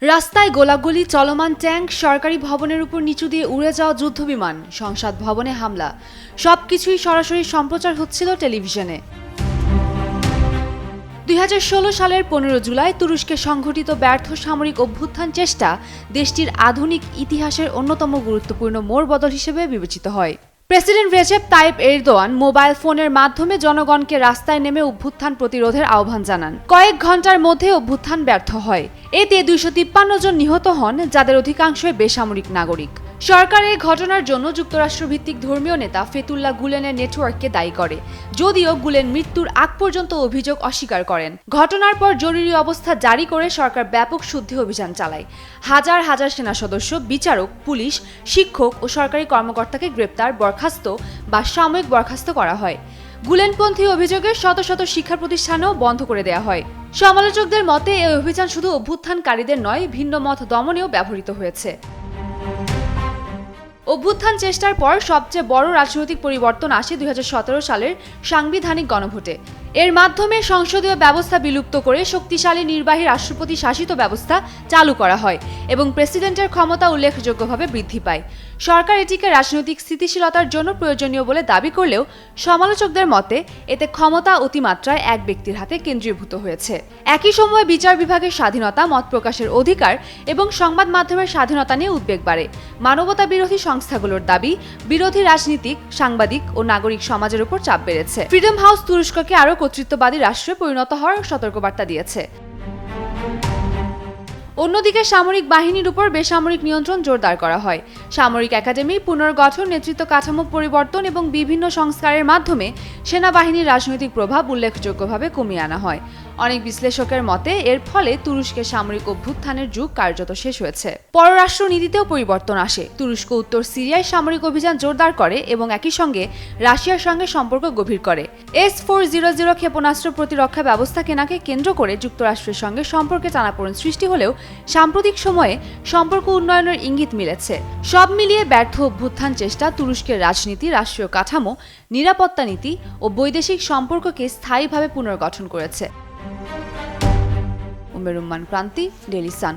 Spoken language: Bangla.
রাস্তায় গোলাগুলি, চলমান ট্যাঙ্ক, সরকারি ভবনের উপর নিচু দিয়ে উড়ে যাওয়া যুদ্ধবিমান, সংসদ ভবনে হামলা, সবকিছুই সরাসরি সম্প্রচার হচ্ছিল টেলিভিশনে। 2016 সালের 15 জুলাই তুরস্কে সংঘটিত ব্যর্থ সামরিক অভ্যুত্থান চেষ্টা দেশটির আধুনিক ইতিহাসের অন্যতম গুরুত্বপূর্ণ মোড় বদল হিসেবে বিবেচিত হয়। President Recep Tayyip Erdogan mobile ফোনের মাধ্যমে জনগণকে রাস্তায় নেমে অভ্যুত্থান প্রতিরোধের আহ্বান জানান। কয়েক ঘন্টার মধ্যে অভ্যুত্থান ব্যর্থ হয়। এতে 253 জন নিহত হন, যাদের অধিকাংশই বেসামরিক নাগরিক। সরকার এই ঘটনার জন্য যুক্তরাষ্ট্রভিত্তিক ধর্মীয় নেতা ফেতুল্লাহ গুলেনের নেটওয়ার্ককে দায়ী করে, যদিও গুলেন মৃত্যুর আগ পর্যন্ত অভিযোগ অস্বীকার করেন। ঘটনার পর জরুরি অবস্থা জারি করে সরকার ব্যাপক শুদ্ধি অভিযান চালায়। হাজার হাজার সেনা সদস্য, বিচারক, পুলিশ, শিক্ষক ও সরকারি কর্মকর্তাকে গ্রেপ্তার, বরখাস্ত বা সাময়িক বরখাস্ত করা হয়। গুলেনপন্থী অভিযোগে শত শত শিক্ষা প্রতিষ্ঠানও বন্ধ করে দেওয়া হয়। সমালোচকদের মতে এই অভিযান শুধু অভ্যুত্থানকারীদের নয়, ভিন্ন মত দমনেও ব্যবহৃত হয়েছে। অভ্যুত্থান চেষ্টার পর সবচেয়ে বড় রাজনৈতিক পরিবর্তন আসে 2017 সালের সাংবিধানিক গণভোটে। এর মাধ্যমে সংসদীয় ব্যবস্থা বিলুপ্ত করে শক্তিশালী নির্বাহী রাষ্ট্রপতি শাসিত ব্যবস্থা চালু করা হয় এবং প্রেসিডেন্টের ক্ষমতা উল্লেখযোগ্যভাবে বৃদ্ধি পায়। সরকার এটিকে রাজনৈতিক স্থিতিশীলতার জন্য প্রয়োজনীয় বলে দাবি করলেও সমালোচকদের মতে এতে ক্ষমতা অতিমাত্রায় এক ব্যক্তির হাতে কেন্দ্রীভূত হয়েছে। একই সময়ে বিচার বিভাগের স্বাধীনতা, মত প্রকাশের অধিকার এবং সংবাদ মাধ্যমের স্বাধীনতা নিয়ে উদ্বেগ বাড়ে। মানবতা বিরোধী সংস্থাগুলোর দাবি, বিরোধী রাজনীতিক, সাংবাদিক ও নাগরিক সমাজের উপর চাপ বেড়েছে। ফ্রিডম হাউস তুরস্ককে আরও কর্তৃত্ববাদী রাষ্ট্রে পরিণত হওয়ার সতর্কবার্তা দিয়েছে। অন্যদিকে সামরিক বাহিনীর উপর বেসামরিক নিয়ন্ত্রণ জোরদার করা হয়। সামরিক একাডেমি পুনর্গঠন, নেতৃত্ব কাঠামো পরিবর্তন এবং বিভিন্ন সংস্কারের মাধ্যমে সেনাবাহিনীর রাজনৈতিক প্রভাব উল্লেখযোগ্যভাবে কমিয়ে আনা হয়। অনেক বিশ্লেষকের মতে এর ফলে তুরস্কের সামরিক অভ্যুত্থানের যুগ কার্যত শেষ হয়েছে। পররাষ্ট্র নীতিতেও পরিবর্তন আসে। তুরস্ক উত্তর সিরিয়ায় সামরিক অভিযান জোরদার করে এবং একই সঙ্গে রাশিয়ার সঙ্গে সম্পর্ক গভীর করে। S-400 ক্ষেপণাস্ত্র প্রতিরক্ষা ব্যবস্থা কেনাকে কেন্দ্র করে যুক্তরাষ্ট্রের সঙ্গে সম্পর্কে টানাপোড়েন সৃষ্টি হলেও সাম্প্রতিক সময়ে সম্পর্ক উন্নয়নের ইঙ্গিত মিলেছে। সব মিলিয়ে ব্যর্থ অভ্যুত্থান চেষ্টা তুরস্কের রাজনীতি, রাষ্ট্রীয় কাঠামো, নিরাপত্তা নীতি ও বৈদেশিক সম্পর্ককে স্থায়ীভাবে পুনর্গঠন করেছে। উমের রুম্মান ক্রান্তি, ডেইলি সান।